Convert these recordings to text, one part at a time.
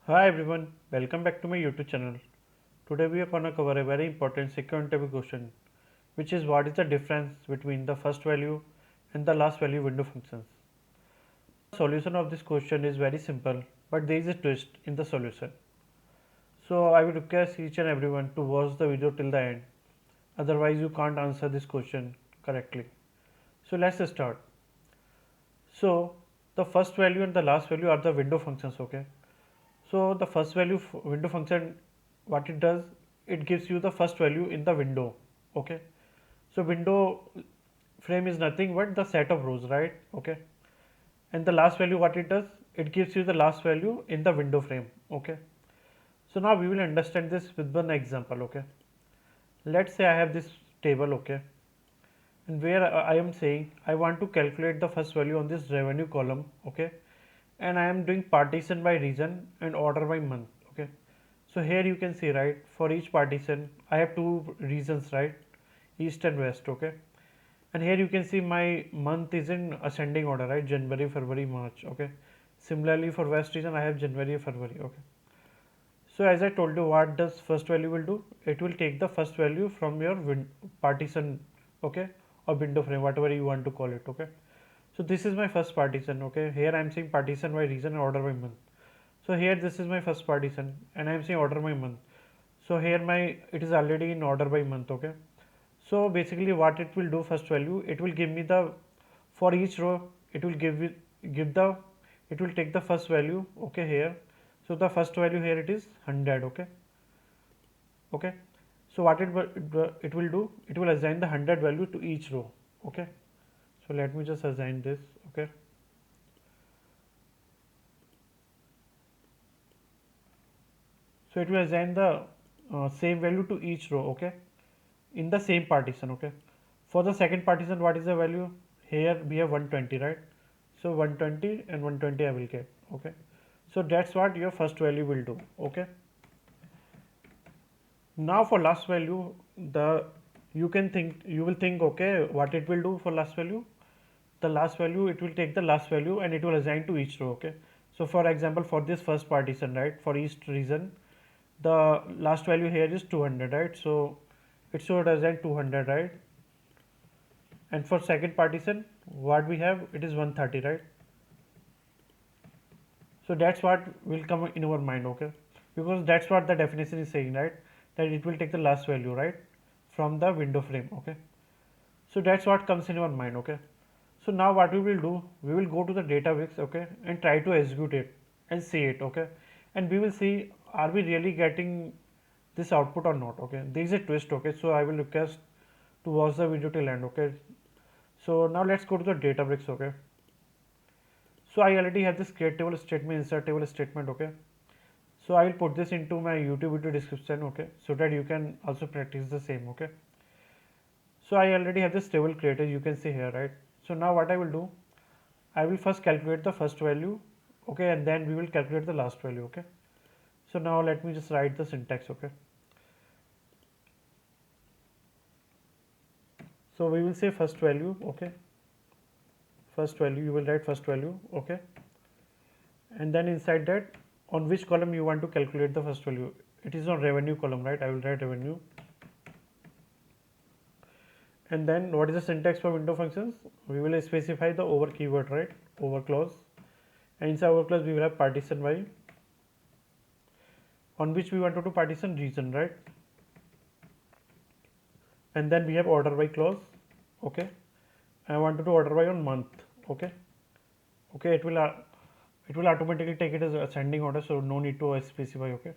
Hi everyone, welcome back to my YouTube channel. Today we are going to cover a very important SQL interview question, which is what is the difference between the first value and the last value window functions. The solution of this question is very simple, but there is a twist in the solution. So I would request each and everyone to watch the video till the end, otherwise you can't answer this question correctly. So let's start. So the first value and the last value are the window functions, okay? So the first value window function, what it does, it gives you the first value in the window. Okay. So window frame is nothing but the set of rows, right? Okay. And the last value, what it does, it gives you the last value in the window frame. Okay. So now we will understand this with one example. Okay. Let's say I have this table. Okay. And where I am saying I want to calculate the first value on this revenue column. Okay. And I am doing partition by region and order by month. Okay. So here you can see, right, for each partition I have two regions, right, east and west. Okay. And here you can see my month is in ascending order, right, January, February, March. Okay. Similarly for west region I have January, February. Okay. So as I told you, what does first value will do, it will take the first value from your partition, okay, or window frame, whatever you want to call it. Okay. So this is my first partition. Okay. Here I am saying partition by region and order by month. So here this is my first partition and I am saying order by month. So here my it is already in order by month. Okay. So basically what it will do, first value, it will give me the, for each row it will give the, it will take the first value. Okay. Here, so the first value here it is 100. Okay. Okay. So what it will do, it will assign the 100 value to each row. Okay. So let me just assign this. Okay. So it will assign the same value to each row. Okay. In the same partition. Okay. For the second partition, what is the value? Here we have 120, right? So 120 and 120 I will get. Okay. So that's what your first value will do. Okay. Now for last value, the you will think, okay, what it will do for last value? The last value, it will take the last value and it will assign to each row. Okay. So for example, for this first partition, right, for each region, the last value here is 200, right? So it should assign 200, right? And for second partition, what we have, it is 130, right? So that's what will come in our mind. Okay, because that's what the definition is saying, right, that it will take the last value, right, from the window frame. Okay, so that's what comes in our mind. Okay, so now what we will do, we will go to the database. Okay, and try to execute it and see it. Okay, and we will see, are we really getting this output or not. Okay, there is a twist. Okay, so I will request to watch the video till end. Okay, so now let's go to the Databricks. Okay, so I already have this create table statement, insert table statement. Okay, so I will put this into my YouTube video description. Okay, so that you can also practice the same. Okay, so I already have this table created, you can see here, right? So now what I will do, I will first calculate the first value. Okay, and then we will calculate the last value. Okay, so now let me just write the syntax. Okay, so we will say first value. Okay, first value, you will write first value. Okay, and then inside that, on which column you want to calculate the first value, it is on revenue column, right? I will write revenue. And then what is the syntax for window functions? We will specify the over keyword, right? Over clause, and inside over clause we will have partition by, on which we wanted to partition region, right? And then we have order by clause. Okay, I wanted to order by on month. Okay, okay, it will automatically take it as ascending order, so no need to specify. Okay,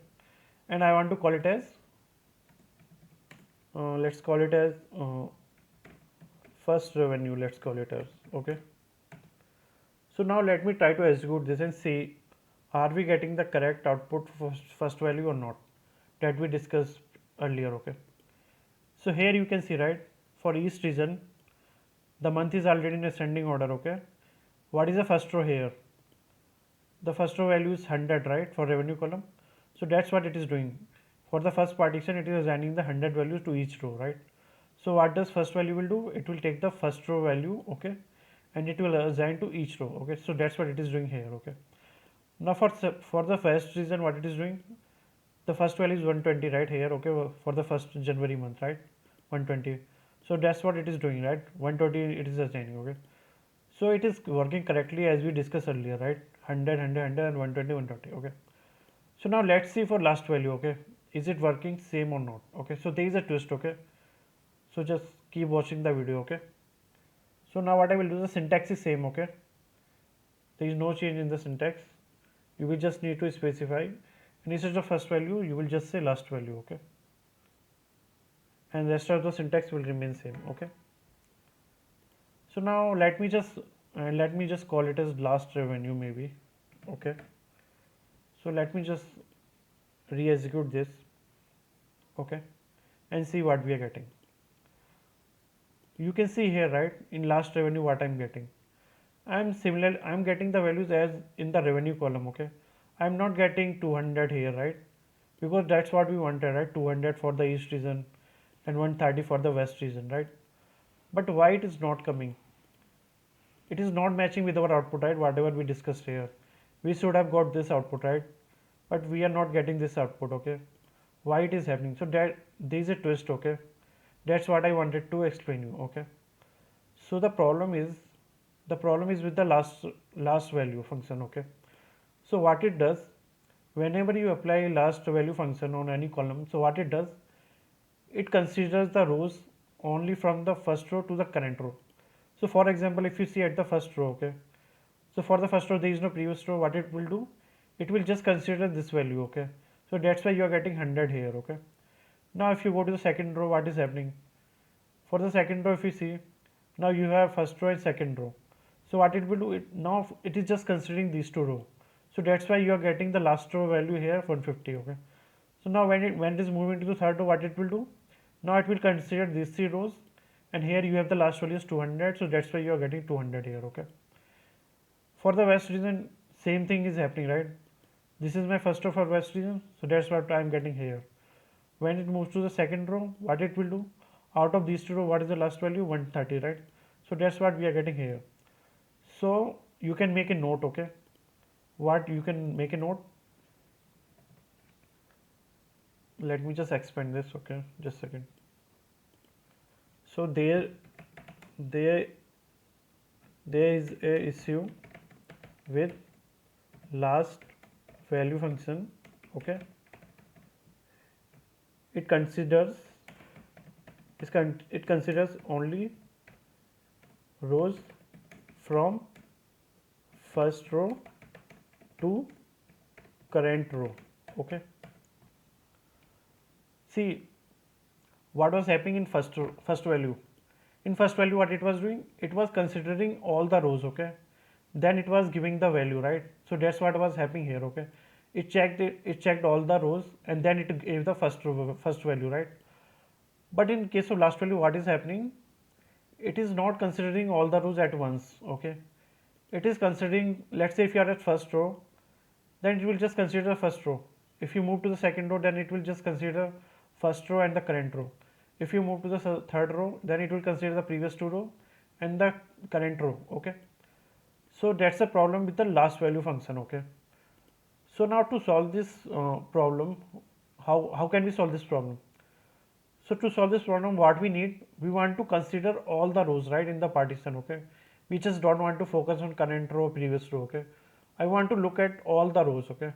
and I want to call it as let's call it as first revenue, let's call it as. Okay, so now let me try to execute this and see, are we getting the correct output for first value or not, that we discussed earlier. Okay, so here you can see, right, for each region the month is already in ascending order. Okay, what is the first row here? The first row value is 100, right, for revenue column. So that's what it is doing. For the first partition, it is assigning the 100 values to each row, right? So what does first value will do? It will take the first row value. Okay, and it will assign to each row. Okay, so that's what it is doing here. Okay, Now for the first reason, what it is doing, the first value is 120 right here, okay, for the first January month, right, 120. So that's what it is doing, right, 120 it is assigning, okay. So it is working correctly as we discussed earlier, right, 100, 100, 100 and 120, 120, okay. So now let's see for last value, okay, is it working same or not, okay. So there is a twist, okay. So just keep watching the video, okay. So now what I will do, the syntax is same, okay. There is no change in the syntax. You will just need to specify, and instead of first value you will just say last value, okay, and rest of the syntax will remain same, okay. So now let me just call it as last revenue maybe, okay. So let me just re-execute this, okay, and see what we are getting. You can see here, right, in last revenue what I'm getting. I'm getting the values as in the revenue column, okay. I'm not getting 200 here, right, because that's what we wanted, right, 200 for the east region and 130 for the west region, right. But why it is not coming? It is not matching with our output, right, whatever we discussed here. We should have got this output, right, but we are not getting this output, okay. Why it is happening? So that there is a twist, okay. That's what I wanted to explain you, okay. So the problem is with the last value function, okay. So what it does, whenever you apply last value function on any column, so what it does, it considers the rows only from the first row to the current row. So for example, if you see at the first row, okay, so for the first row there is no previous row, what it will do, it will just consider this value, okay. So that's why you are getting 100 here, okay. Now if you go to the second row, what is happening? For the second row, if you see, now you have first row and second row. So what it will do, now it is just considering these two rows. So that's why you are getting the last row value here 150, okay. So now when it is moving to the third row, what it will do, now it will consider these three rows, and here you have the last value is 200, so that's why you are getting 200 here, okay. For the west region, same thing is happening, right. This is my first row for west region, so that's what I am getting here. When it moves to the second row, what it will do, out of these two rows, what is the last value, 130, right. So that's what we are getting here. So you can make a note, okay. What you can make a note, let me just expand this, okay, just a second. So there is a issue with last value function, okay. It considers it considers only rows from first row to current row, okay. See what was happening in first value. In first value, what it was doing, it was considering all the rows, okay. Then it was giving the value, right. So that's what was happening here, okay. It checked all the rows, and then it gave the first value, right. But in case of last value, what is happening, it is not considering all the rows at once, okay. It is considering, let's say if you are at first row, then it will just consider the first row. If you move to the second row, then it will just consider first row and the current row. If you move to the third row, then it will consider the previous two row and the current row, okay. So that's the problem with the last value function, okay. So now to solve this problem, how can we solve this problem? So to solve this problem, what we need, we want to consider all the rows, right, in the partition, okay. We just don't want to focus on current row, previous row, okay. I want to look at all the rows, okay.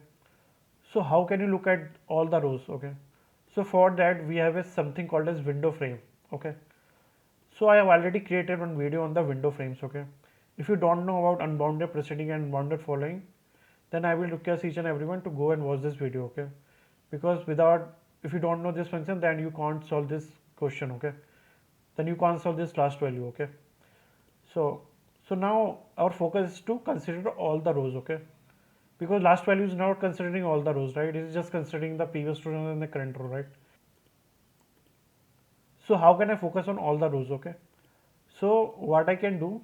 So how can you look at all the rows, okay. So for that we have a something called as window frame, okay. So I have already created one video on the window frames, okay. If you don't know about unbounded preceding and unbounded following, then I will request each and everyone to go and watch this video, okay. Because if you don't know this function, then you can't solve this question, okay. Then you can't solve this last value, okay. So now our focus is to consider all the rows, okay. Because last value is not considering all the rows, right. It is just considering the previous row and the current row, right. So how can I focus on all the rows, okay. So what I can do,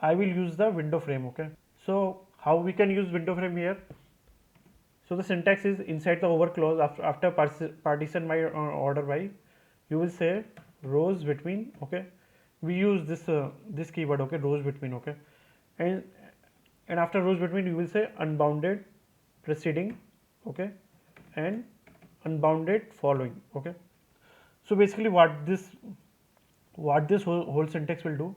I will use the window frame, okay. So how we can use window frame here? So the syntax is inside the over clause, after partition by order by, you will say rows between, okay. We use this keyword, okay, rows between, okay. And and after rows between you will say unbounded preceding, okay, and unbounded following, okay. So basically what this whole syntax will do,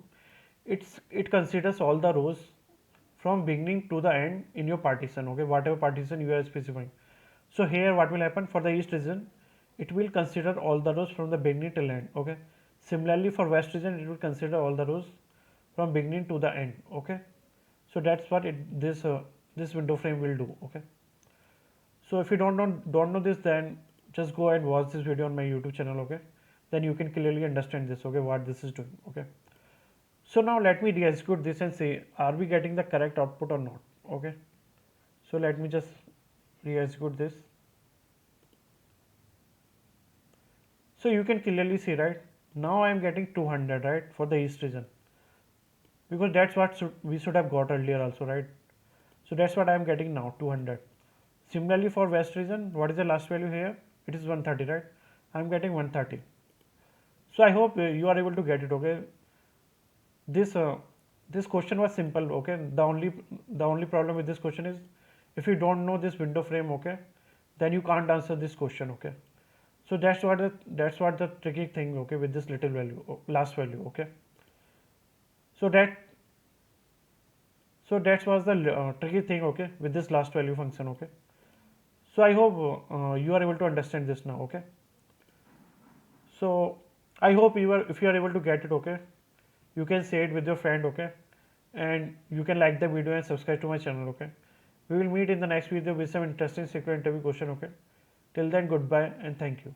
it considers all the rows from beginning to the end in your partition, okay, whatever partition you are specifying. So here what will happen for the east region, it will consider all the rows from the beginning till end, okay. Similarly for west region, it will consider all the rows from beginning to the end, okay. So that's what this window frame will do, okay. So if you don't know this, then just go and watch this video on my YouTube channel, okay. Then you can clearly understand this, okay, what this is doing, okay. So now let me re-execute this and say, are we getting the correct output or not, okay. So let me just re-execute this. So you can clearly see, right, now I am getting 200, right, for the east region, because that's what we should have got earlier also, right. So that's what I am getting now, 200. Similarly for west region, what is the last value here? It is 130, right? I am getting 130. So I hope you are able to get it, okay. This question was simple, okay. The only problem with this question is, if you don't know this window frame, okay, then you can't answer this question, okay. So that's what the tricky thing, okay, with this little value, last value, okay. So that was the tricky thing, okay, with this last value function, okay. So I hope you are able to understand this now, okay. So I hope if you are able to get it, okay, you can share it with your friend, okay, and you can like the video and subscribe to my channel, okay. We will meet in the next video with some interesting SQL interview question, okay. Till then, goodbye and thank you.